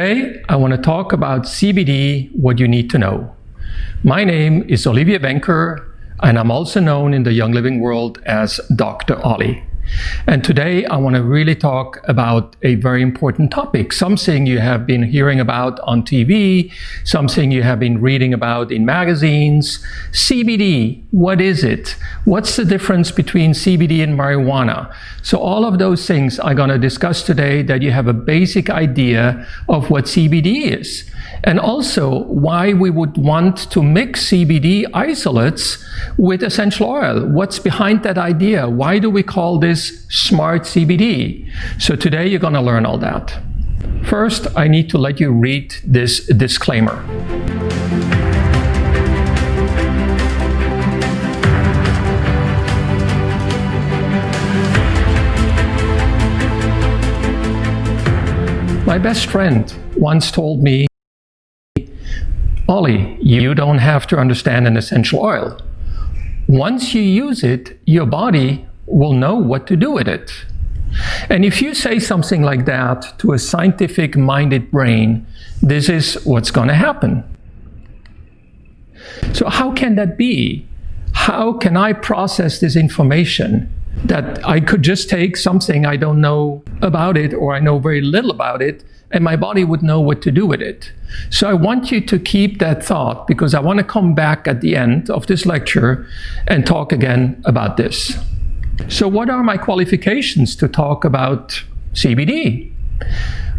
Today, I want to talk about CBD, what you need to know. My name is Olivier Benker, and I'm also known in the Young Living world as Dr. Ollie. And today I want to really talk about a very important topic, something you have been hearing about on TV, something you have been reading about in magazines. CBD, what is it? What's the difference between CBD and marijuana? So all of those things I'm going to discuss today, that you have a basic idea of what CBD is. And also why we would want to mix CBD isolates with essential oil. What's behind that idea? Why do we call this smart CBD? So today you're going to learn all that. First, I need to let you read this disclaimer. My best friend once told me, Ollie, you don't have to understand an essential oil. Once you use it, your body will know what to do with it. And if you say something like that to a scientific-minded brain, this is what's going to happen. So how can that be? How can I process this information that I could just take something I don't know about it, or I know very little about it, and my body would know what to do with it? So I want you to keep that thought, because I want to come back at the end of this lecture and talk again about this. So what are my qualifications to talk about CBD?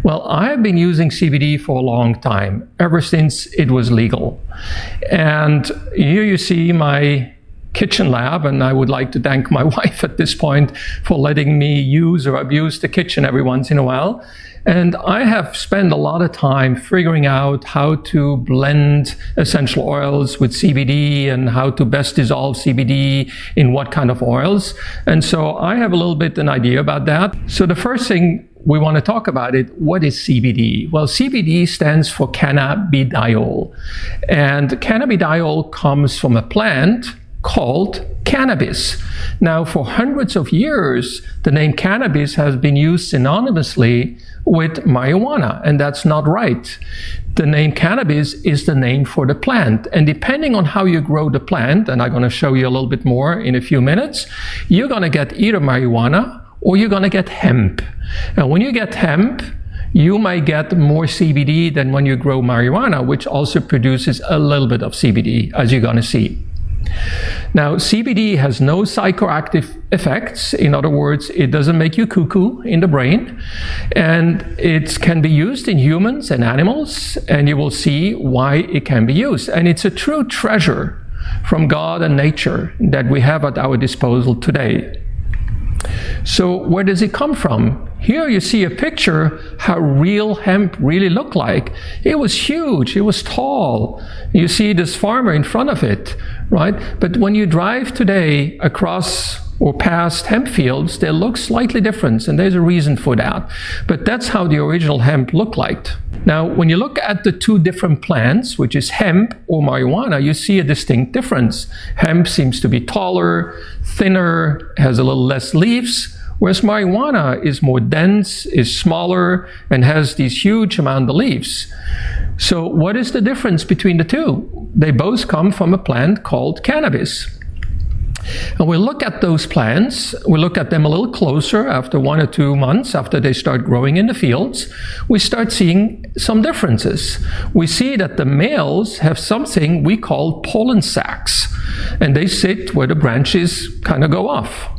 Well, I've been using CBD for a long time, ever since it was legal. And here you see my kitchen lab, and I would like to thank my wife at this point for letting me use or abuse the kitchen every once in a while. And I have spent a lot of time figuring out how to blend essential oils with CBD and how to best dissolve CBD in what kind of oils. And so I have a little bit an idea about that. So the first thing we want to talk about it, what is CBD? Well, CBD stands for cannabidiol. And cannabidiol comes from a plant called cannabis. Now, for hundreds of years, the name cannabis has been used synonymously with marijuana, and that's not right. The name cannabis is the name for the plant, and depending on how you grow the plant, and I'm going to show you a little bit more in a few minutes, you're going to get either marijuana or you're going to get hemp. And when you get hemp, you might get more CBD than when you grow marijuana, which also produces a little bit of CBD, as you're going to see. Now, CBD has no psychoactive effects. In other words, it doesn't make you cuckoo in the brain. And it can be used in humans and animals, and you will see why it can be used. And it's a true treasure from God and nature that we have at our disposal today. So where does it come from? Here you see a picture how real hemp really looked like. It was huge, it was tall. You see this farmer in front of it, right? But when you drive today across or past hemp fields, they look slightly different, and there's a reason for that. But that's how the original hemp looked like. Now, when you look at the two different plants, which is hemp or marijuana, you see a distinct difference. Hemp seems to be taller, thinner, has a little less leaves, whereas marijuana is more dense, is smaller, and has these huge amount of leaves. So what is the difference between the two? They both come from a plant called cannabis. And we look at those plants, we look at them a little closer after 1 or 2 months after they start growing in the fields, we start seeing some differences. We see that the males have something we call pollen sacs, and they sit where the branches kind of go off.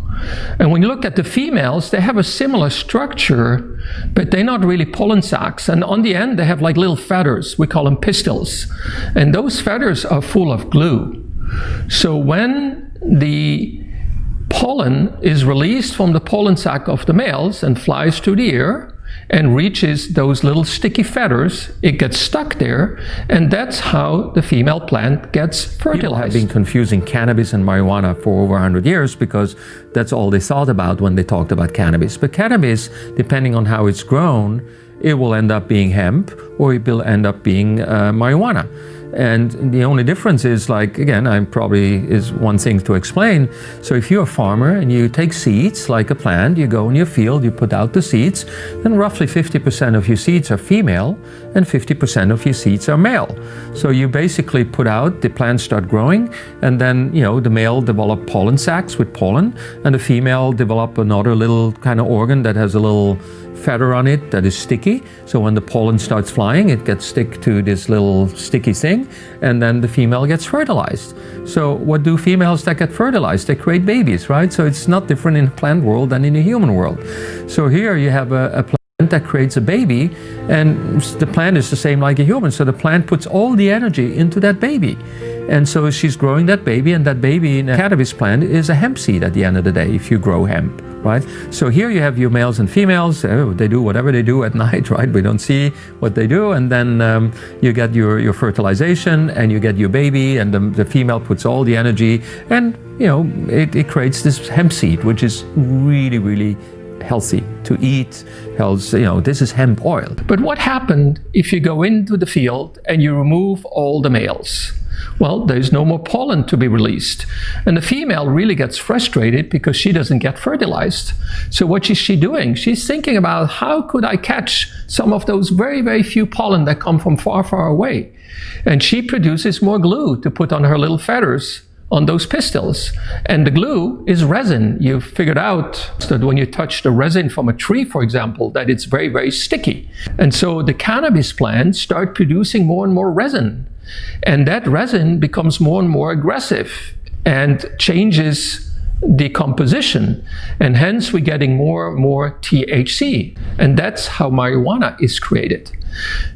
And when you look at the females, they have a similar structure, but they're not really pollen sacs. And on the end, they have like little feathers. We call them pistils. And those feathers are full of glue. So when the pollen is released from the pollen sac of the males and flies through the air and reaches those little sticky feathers, it gets stuck there, and that's how the female plant gets fertilized. People have been confusing cannabis and marijuana for over 100 years because that's all they thought about when they talked about cannabis. But cannabis, depending on how it's grown, it will end up being hemp or it will end up being marijuana. And the only difference is, like, again, is one thing to explain. So if you're a farmer and you take seeds, like a plant, you go in your field, you put out the seeds, then roughly 50% of your seeds are female and 50% of your seeds are male. So you basically put out, the plants start growing, and then, the male develop pollen sacs with pollen, and the female develop another little kind of organ that has a little feather on it that is sticky. So when the pollen starts flying, it gets stick to this little sticky thing, and then the female gets fertilized. So what do females that get fertilized? They create babies, right? So it's not different in the plant world than in the human world. So here you have a plant that creates a baby, and the plant is the same like a human. So the plant puts all the energy into that baby. And so she's growing that baby, and that baby in a cannabis plant is a hemp seed at the end of the day, if you grow hemp, right? So here you have your males and females. They do whatever they do at night, right? We don't see what they do. And then you get your fertilization, and you get your baby, and the female puts all the energy, and it creates this hemp seed, which is really, really healthy to eat. This is hemp oil. But what happened if you go into the field and you remove all the males? Well, there's no more pollen to be released. And the female really gets frustrated because she doesn't get fertilized. So what is she doing? She's thinking about, how could I catch some of those very, very few pollen that come from far, far away? And she produces more glue to put on her little feathers on those pistils. And the glue is resin. You've figured out that when you touch the resin from a tree, for example, that it's very, very sticky. And so the cannabis plants start producing more and more resin. And that resin becomes more and more aggressive and changes the composition. And hence we're getting more and more THC. And that's how marijuana is created.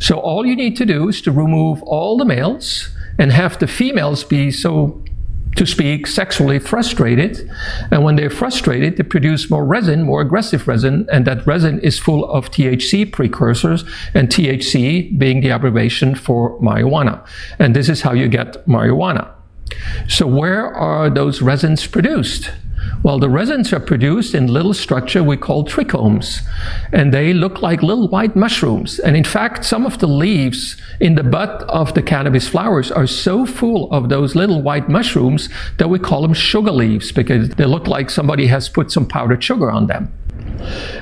So all you need to do is to remove all the males and have the females be, so to speak, sexually frustrated. And when they're frustrated, they produce more resin, more aggressive resin, and that resin is full of THC precursors, and THC being the abbreviation for marijuana. And this is how you get marijuana. So where are those resins produced? Well, the resins are produced in little structure we call trichomes, and they look like little white mushrooms. And in fact, some of the leaves in the bud of the cannabis flowers are so full of those little white mushrooms that we call them sugar leaves, because they look like somebody has put some powdered sugar on them.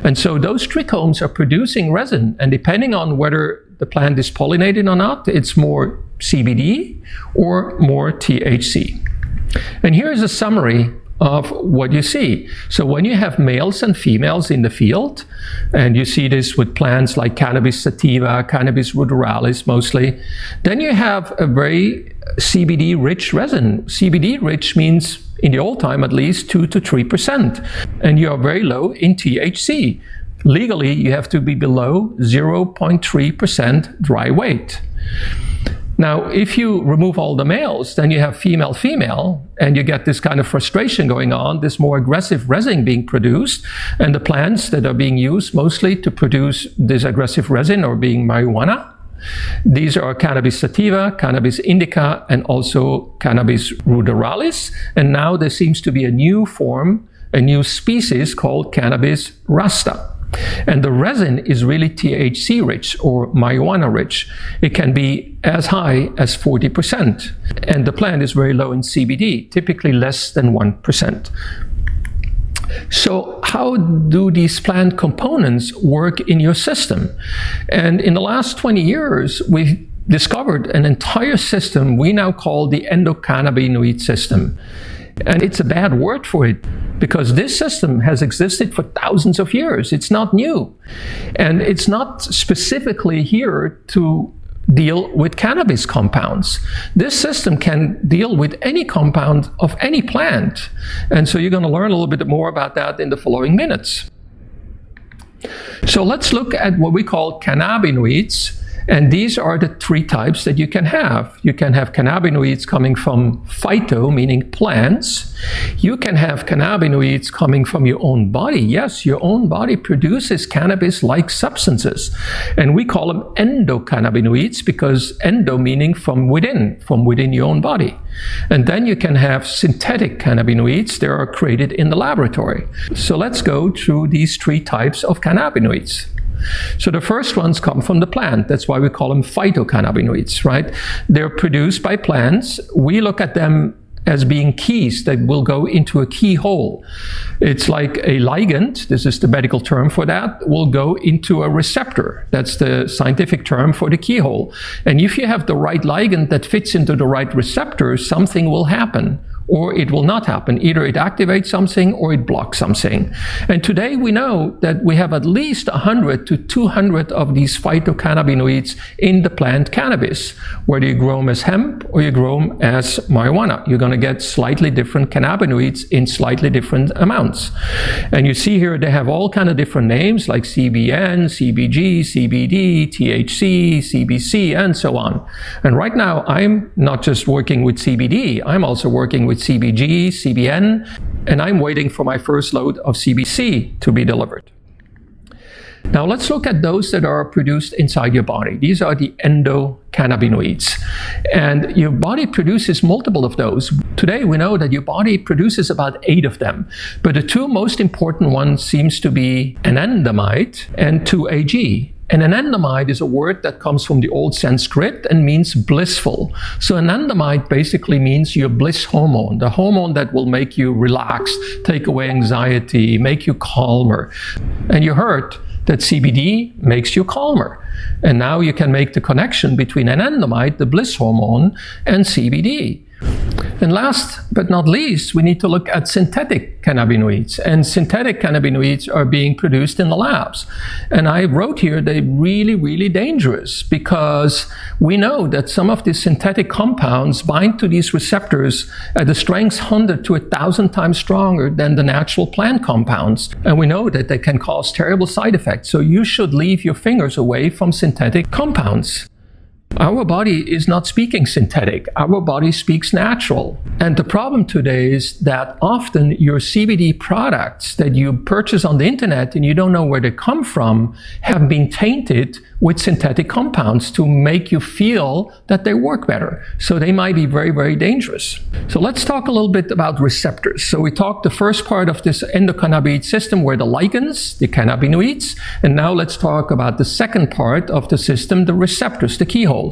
And so those trichomes are producing resin, and depending on whether the plant is pollinated or not, it's more CBD or more THC. And here is a summary of what you see. So when you have males and females in the field, and you see this with plants like Cannabis sativa, Cannabis ruderalis mostly, then you have a very CBD-rich resin. CBD-rich means, in the old time at least, 2 to 3%. And you are very low in THC. Legally, you have to be below 0.3% dry weight. Now, if you remove all the males, then you have female-female, and you get this kind of frustration going on, this more aggressive resin being produced, and the plants that are being used mostly to produce this aggressive resin are being marijuana. These are Cannabis sativa, Cannabis indica, and also Cannabis ruderalis. And now there seems to be a new form, a new species called Cannabis rasta. And the resin is really THC rich or marijuana rich. It can be as high as 40%. And the plant is very low in CBD, typically less than 1%. So how do these plant components work in your system? And in the last 20 years, we've discovered an entire system we now call the endocannabinoid system. And it's a bad word for it, because this system has existed for thousands of years. It's not new. And it's not specifically here to deal with cannabis compounds. This system can deal with any compound of any plant. And so you're going to learn a little bit more about that in the following minutes. So let's look at what we call cannabinoids. And these are the three types that you can have. You can have cannabinoids coming from phyto, meaning plants. You can have cannabinoids coming from your own body. Yes, your own body produces cannabis-like substances. And we call them endocannabinoids, because endo meaning from within your own body. And then you can have synthetic cannabinoids that are created in the laboratory. So let's go through these three types of cannabinoids. So the first ones come from the plant. That's why we call them phytocannabinoids, right? They're produced by plants. We look at them as being keys that will go into a keyhole. It's like a ligand, this is the medical term for that, will go into a receptor. That's the scientific term for the keyhole. And if you have the right ligand that fits into the right receptor, something will happen. Or it will not happen. Either it activates something or it blocks something. And today we know that we have at least 100 to 200 of these phytocannabinoids in the plant cannabis. Whether you grow them as hemp or you grow them as marijuana, you're going to get slightly different cannabinoids in slightly different amounts. And you see here they have all kind of different names like CBN, CBG, CBD, THC, CBC, and so on. And right now I'm not just working with CBD, I'm also working with CBG, CBN, and I'm waiting for my first load of CBC to be delivered. Now let's look at those that are produced inside your body. These are the endocannabinoids. And your body produces multiple of those. Today we know that your body produces about 8 of them. But the 2 most important ones seems to be anandamide and 2-AG. And anandamide is a word that comes from the old Sanskrit and means blissful. So anandamide basically means your bliss hormone, the hormone that will make you relax, take away anxiety, make you calmer. And you heard that CBD makes you calmer. And now you can make the connection between anandamide, the bliss hormone, and CBD. And last but not least, we need to look at synthetic cannabinoids. And synthetic cannabinoids are being produced in the labs. And I wrote here they're really, really dangerous because we know that some of these synthetic compounds bind to these receptors at the strengths 100 to 1,000 times stronger than the natural plant compounds. And we know that they can cause terrible side effects. So you should leave your fingers away from synthetic compounds. Our body is not speaking synthetic. Our body speaks natural. And the problem today is that often your CBD products that you purchase on the internet and you don't know where they come from have been tainted with synthetic compounds to make you feel that they work better. So they might be very, very dangerous. So let's talk a little bit about receptors. So we talked the first part of this endocannabinoid system were the ligands, the cannabinoids. And now let's talk about the second part of the system, the receptors, the keyholes.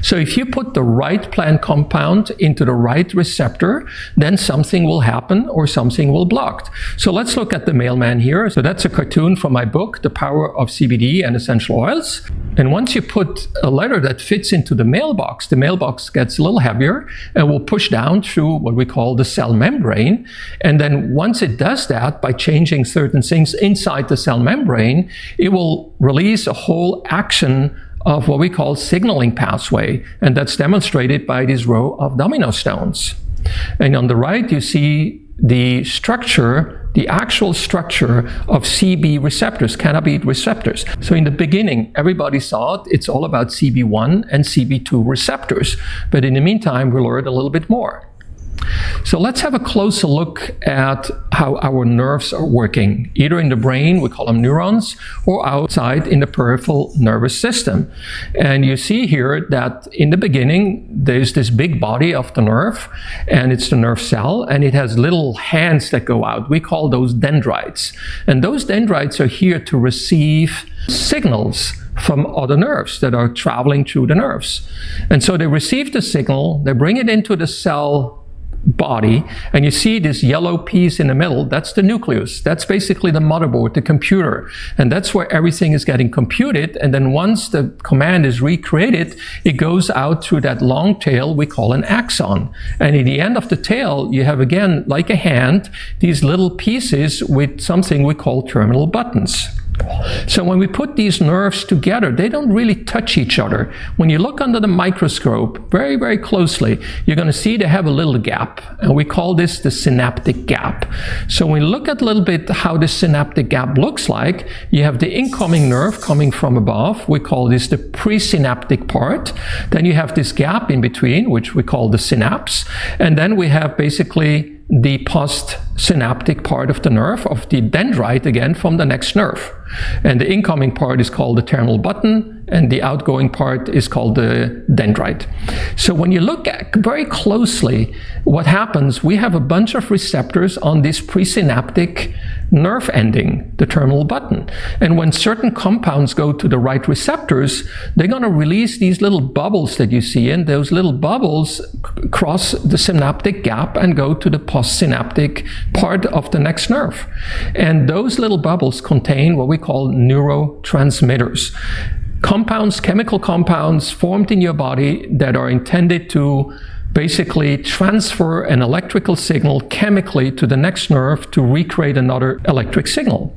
So if you put the right plant compound into the right receptor, then something will happen or something will block. So let's look at the mailman here. So that's a cartoon from my book, The Power of CBD and Essential Oils. And once you put a letter that fits into the mailbox gets a little heavier and will push down through what we call the cell membrane. And then once it does that, by changing certain things inside the cell membrane, it will release a whole action of what we call signaling pathway. And that's demonstrated by this row of domino stones. And on the right, you see the structure, the actual structure of CB receptors, cannabinoid receptors. So in the beginning, everybody thought it's all about CB1 and CB2 receptors. But in the meantime, we learned a little bit more. So let's have a closer look at how our nerves are working, either in the brain, we call them neurons, or outside in the peripheral nervous system. And you see here that in the beginning, there's this big body of the nerve, and it's the nerve cell, and it has little hands that go out. We call those dendrites. And those dendrites are here to receive signals from other nerves that are traveling through the nerves. And so they receive the signal, they bring it into the cell body, and you see this yellow piece in the middle, that's the nucleus. That's basically the motherboard, the computer. And that's where everything is getting computed. And then once the command is recreated, it goes out through that long tail we call an axon. And in the end of the tail, you have again, like a hand, these little pieces with something we call terminal buttons. So when we put these nerves together, they don't really touch each other. When you look under the microscope very, very closely, you're going to see they have a little gap, and we call this the synaptic gap. So when we look at a little bit how the synaptic gap looks like, you have the incoming nerve coming from above. We call this the presynaptic part. Then you have this gap in between, which we call the synapse. And then we have basically the postsynaptic part of the nerve, of the dendrite again from the next nerve. And the incoming part is called the terminal button, and the outgoing part is called the dendrite. So when you look at very closely what happens, we have a bunch of receptors on this presynaptic nerve ending, the terminal button. And when certain compounds go to the right receptors, they're going to release these little bubbles that you see, and those little bubbles cross the synaptic gap and go to the postsynaptic part of the next nerve. And those little bubbles contain what we call neurotransmitters. Compounds, chemical compounds formed in your body that are intended to basically transfer an electrical signal chemically to the next nerve to recreate another electric signal.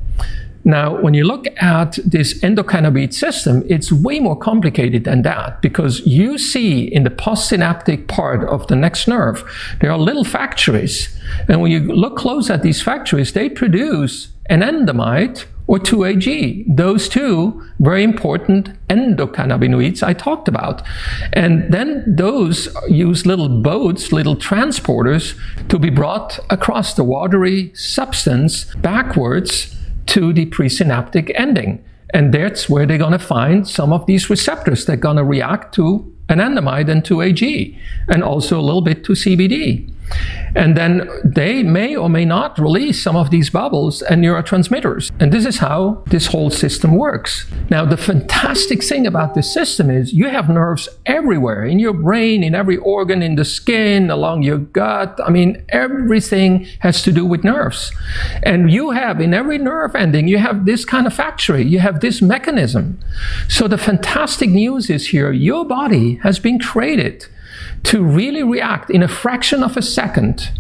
Now, when you look at this endocannabinoid system, it's way more complicated than that, because you see in the postsynaptic part of the next nerve, there are little factories. And when you look close at these factories, they produce anandamide or 2-AG, those two very important endocannabinoids I talked about. And then those use little boats, little transporters, to be brought across the watery substance backwards to the presynaptic ending. And that's where they're going to find some of these receptors that are going to react to anandamide and 2-AG, and also a little bit to CBD. And then they may or may not release some of these bubbles and neurotransmitters. And this is how this whole system works. Now, the fantastic thing about this system is you have nerves everywhere, in your brain, in every organ, in the skin, along your gut. I mean, everything has to do with nerves. And you have, in every nerve ending, you have this kind of factory. You have this mechanism. So the fantastic news is here, your body has been created to really react in a fraction of a second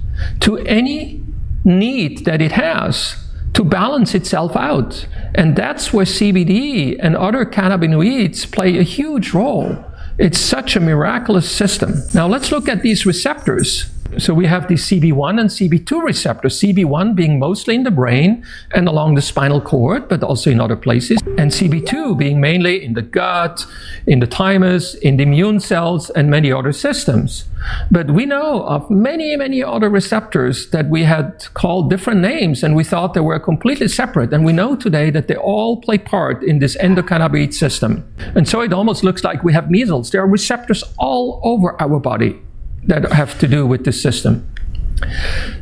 to any need that it has to balance itself out. And that's where CBD and other cannabinoids play a huge role. It's such a miraculous system. Now let's look at these receptors. So we have the CB1 and CB2 receptors, CB1 being mostly in the brain and along the spinal cord, but also in other places, and CB2 being mainly in the gut, in the thymus, in the immune cells, and many other systems. But we know of many, many other receptors that we had called different names, and we thought they were completely separate. And we know today that they all play part in this endocannabinoid system. And so it almost looks like we have measles. There are receptors all over our body that have to do with this system.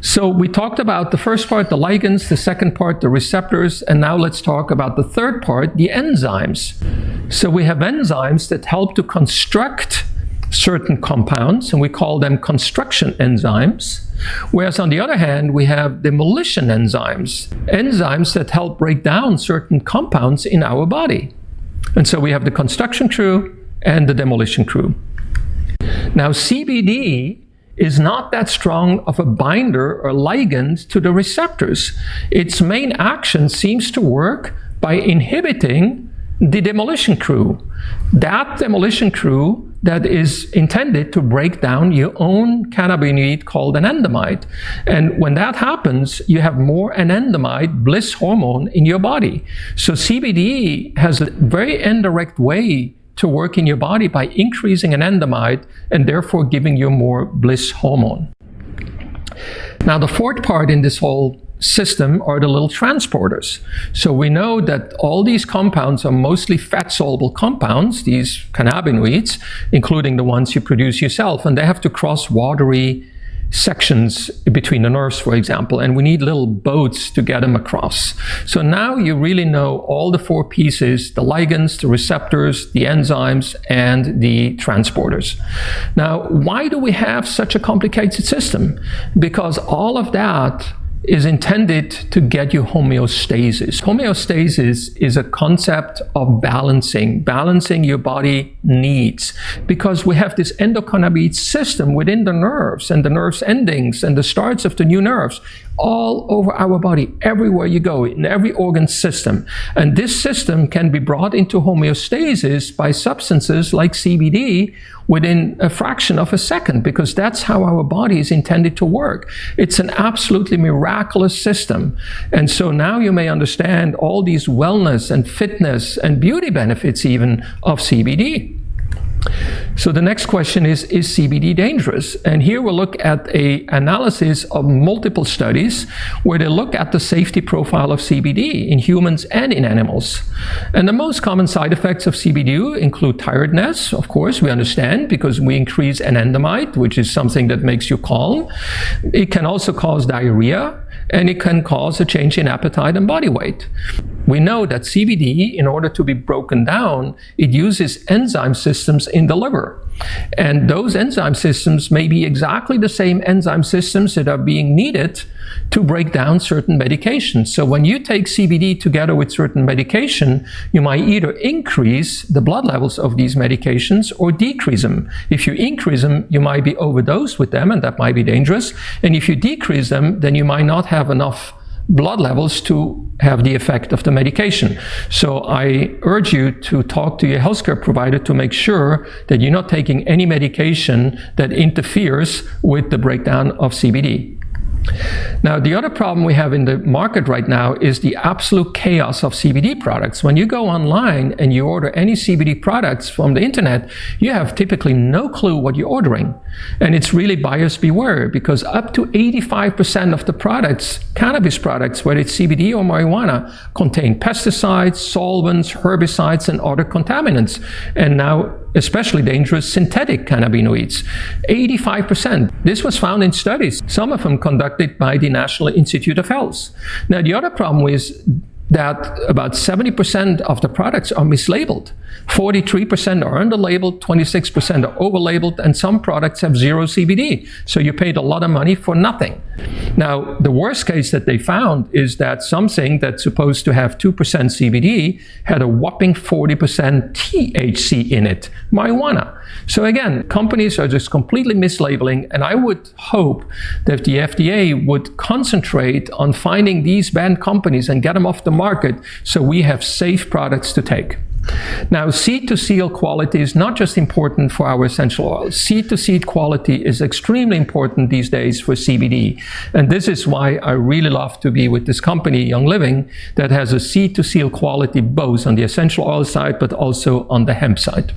So we talked about the first part, the ligands, the second part, the receptors, and now let's talk about the third part, the enzymes. So we have enzymes that help to construct certain compounds, and we call them construction enzymes. Whereas on the other hand, we have demolition enzymes, enzymes that help break down certain compounds in our body. And so we have the construction crew and the demolition crew. Now, CBD is not that strong of a binder or ligand to the receptors. Its main action seems to work by inhibiting the demolition crew. That demolition crew that is intended to break down your own cannabinoid called anandamide. And when that happens, you have more anandamide, bliss hormone, in your body. So CBD has a very indirect way to work in your body by increasing anandamide and therefore giving you more bliss hormone. Now, the fourth part in this whole system are the little transporters. So we know that all these compounds are mostly fat-soluble compounds, these cannabinoids, including the ones you produce yourself, and they have to cross watery sections between the nerves, for example, and we need little boats to get them across. So now you really know all the four pieces, the ligands, the receptors, the enzymes, and the transporters. Now, why do we have such a complicated system? Because all of that is intended to get you homeostasis. Homeostasis is a concept of balancing your body needs, because we have this endocannabinoid system within the nerves and the nerves endings and the starts of the new nerves all over our body, everywhere you go, in every organ system. And this system can be brought into homeostasis by substances like CBD within a fraction of a second, because that's how our body is intended to work. It's an absolutely miraculous system. And so now you may understand all these wellness and fitness and beauty benefits even of CBD. So the next question is CBD dangerous? And here we'll look at an analysis of multiple studies where they look at the safety profile of CBD in humans and in animals. And the most common side effects of CBD include tiredness, of course, we understand, because we increase anandamide, which is something that makes you calm. It can also cause diarrhea, and it can cause a change in appetite and body weight. We know that CBD, in order to be broken down, it uses enzyme systems in the liver. And those enzyme systems may be exactly the same enzyme systems that are being needed to break down certain medications. So when you take CBD together with certain medication, you might either increase the blood levels of these medications or decrease them. If you increase them, you might be overdosed with them, and that might be dangerous. And if you decrease them, then you might not have enough blood levels to have the effect of the medication. So I urge you to talk to your healthcare provider to make sure that you're not taking any medication that interferes with the breakdown of CBD. Now, the other problem we have in the market right now is the absolute chaos of CBD products. When you go online and you order any CBD products from the internet, you have typically no clue what you're ordering. And it's really buyers beware, because up to 85% of the products, cannabis products, whether it's CBD or marijuana, contain pesticides, solvents, herbicides, and other contaminants. And now, especially dangerous synthetic cannabinoids. 85%. This was found in studies, some of them conducted by the National Institute of Health. Now, the other problem is that about 70% of the products are mislabeled. 43% are underlabeled, 26% are overlabeled, and some products have zero CBD. So you paid a lot of money for nothing. Now, the worst case that they found is that something that's supposed to have 2% CBD had a whopping 40% THC in it, marijuana. So again, companies are just completely mislabeling, and I would hope that the FDA would concentrate on finding these banned companies and get them off the market so we have safe products to take. Now, seed to seal quality is not just important for our essential oils. Seed to seed quality is extremely important these days for CBD. And this is why I really love to be with this company, Young Living, that has a seed to seal quality both on the essential oil side, but also on the hemp side.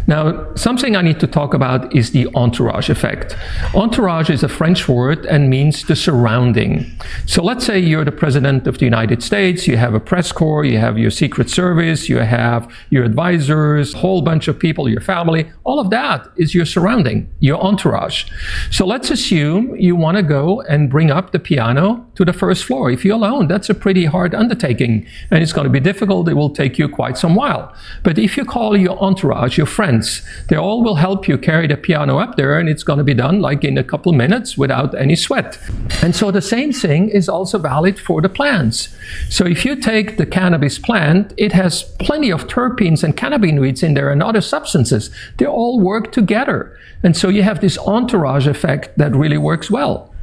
Now, something I need to talk about is the entourage effect. Entourage is a French word and means the surrounding. So let's say you're the President of the United States, you have a press corps, you have your Secret Service, you have your advisors, a whole bunch of people, your family. All of that is your surrounding, your entourage. So let's assume you want to go and bring up the piano to the first floor. If you're alone, that's a pretty hard undertaking, and it's going to be difficult. It will take you quite some while. But if you call your entourage, your friends, they all will help you carry the piano up there, and it's going to be done like in a couple minutes without any sweat. And so the same thing is also valid for the plants. So if you take the cannabis plant, it has plenty of terpenes and cannabinoids in there and other substances. They all work together. And so you have this entourage effect that really works well.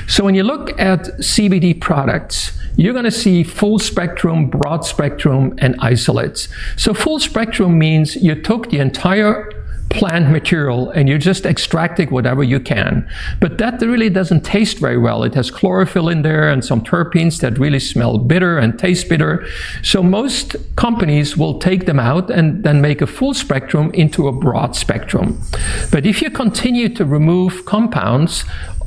So when you look at CBD products, you're going to see full spectrum, broad spectrum, and isolates. So full spectrum means you took the entire plant material and you're just extracting whatever you can. But that really doesn't taste very well. It has chlorophyll in there and some terpenes that really smell bitter and taste bitter. So most companies will take them out and then make a full spectrum into a broad spectrum. But if you continue to remove compounds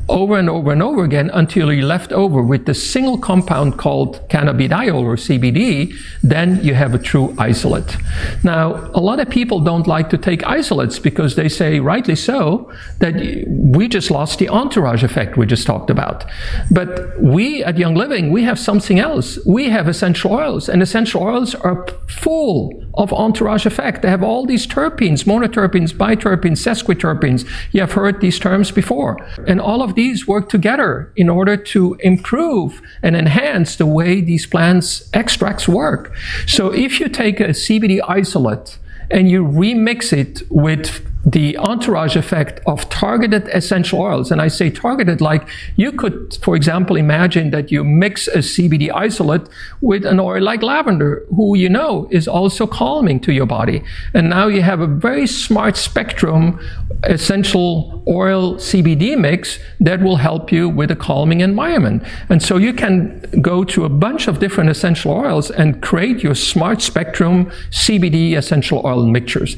over and over and over again until you're left over with the single compound called cannabidiol or CBD, then you have a true isolate. Now, a lot of people don't like to take isolates because they say, rightly so, that we just lost the entourage effect we just talked about. But we at Young Living, we have something else. We have essential oils, and essential oils are full of entourage effect. They have all these terpenes, monoterpenes, biterpenes, sesquiterpenes. You have heard these terms before. And all of these work together in order to improve and enhance the way these plants extracts work. So if you take a CBD isolate and you remix it with the entourage effect of targeted essential oils, and I say targeted like you could, for example, imagine that you mix a CBD isolate with an oil like lavender, who you know is also calming to your body. And now you have a very smart spectrum essential oil CBD mix that will help you with a calming environment. And so you can go to a bunch of different essential oils and create your smart spectrum CBD essential oil mixtures.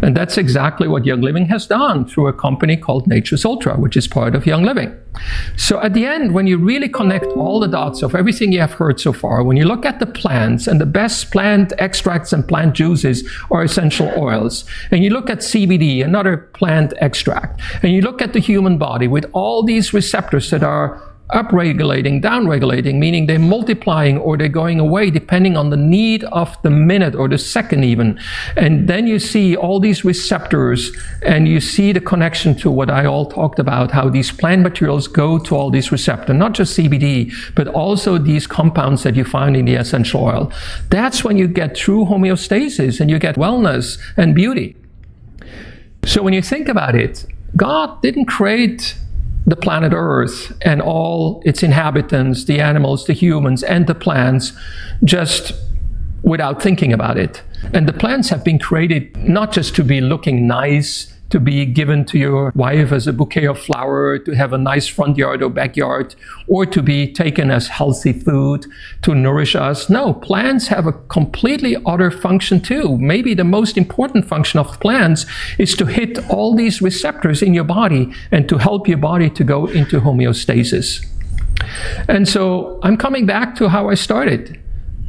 And that's exactly what Young Living has done through a company called Nature's Ultra, which is part of Young Living. So at the end, when you really connect all the dots of everything you have heard so far, when you look at the plants, and the best plant extracts and plant juices are essential oils, and you look at CBD, another plant extract, and you look at the human body with all these receptors that are upregulating, downregulating, meaning they're multiplying or they're going away depending on the need of the minute or the second even. And then you see all these receptors and you see the connection to what I all talked about, how these plant materials go to all these receptors, not just CBD, but also these compounds that you find in the essential oil. That's when you get true homeostasis and you get wellness and beauty. So when you think about it, God didn't create the planet Earth and all its inhabitants, the animals, the humans, and the plants, just without thinking about it. And the plants have been created not just to be looking nice, to be given to your wife as a bouquet of flowers, to have a nice front yard or backyard, or to be taken as healthy food to nourish us. No, plants have a completely other function too. Maybe the most important function of plants is to hit all these receptors in your body and to help your body to go into homeostasis. And so I'm coming back to how I started.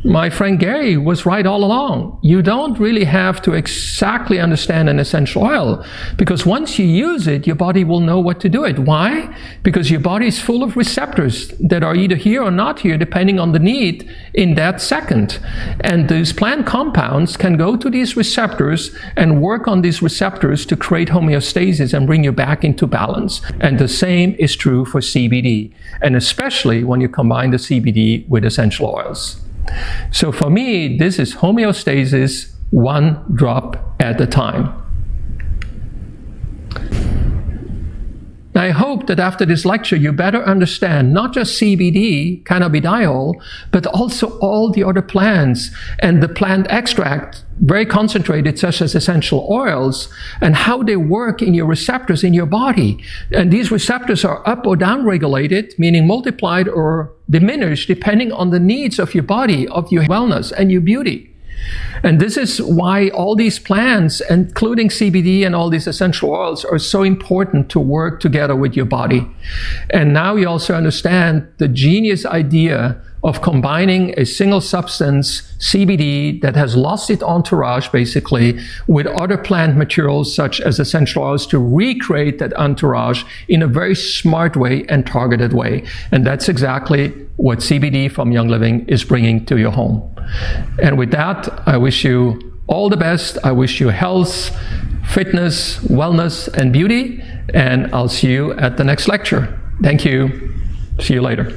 My friend Gary was right all along. You don't really have to exactly understand an essential oil, because once you use it, your body will know what to do it. Why? Because your body is full of receptors that are either here or not here, depending on the need in that second. And these plant compounds can go to these receptors and work on these receptors to create homeostasis and bring you back into balance. And the same is true for CBD, and especially when you combine the CBD with essential oils. So for me, this is homeostasis, one drop at a time. Now, I hope that after this lecture, you better understand not just CBD, cannabidiol, but also all the other plants and the plant extract, very concentrated, such as essential oils, and how they work in your receptors in your body. And these receptors are up or down regulated, meaning multiplied or diminished, depending on the needs of your body, of your wellness and your beauty. And this is why all these plants, including CBD and all these essential oils, are so important to work together with your body. And now you also understand the genius idea of combining a single substance, CBD, that has lost its entourage basically, with other plant materials such as essential oils to recreate that entourage in a very smart way and targeted way. And that's exactly what CBD from Young Living is bringing to your home. And with that, I wish you all the best. I wish you health, fitness, wellness, and beauty. And I'll see you at the next lecture. Thank you. See you later.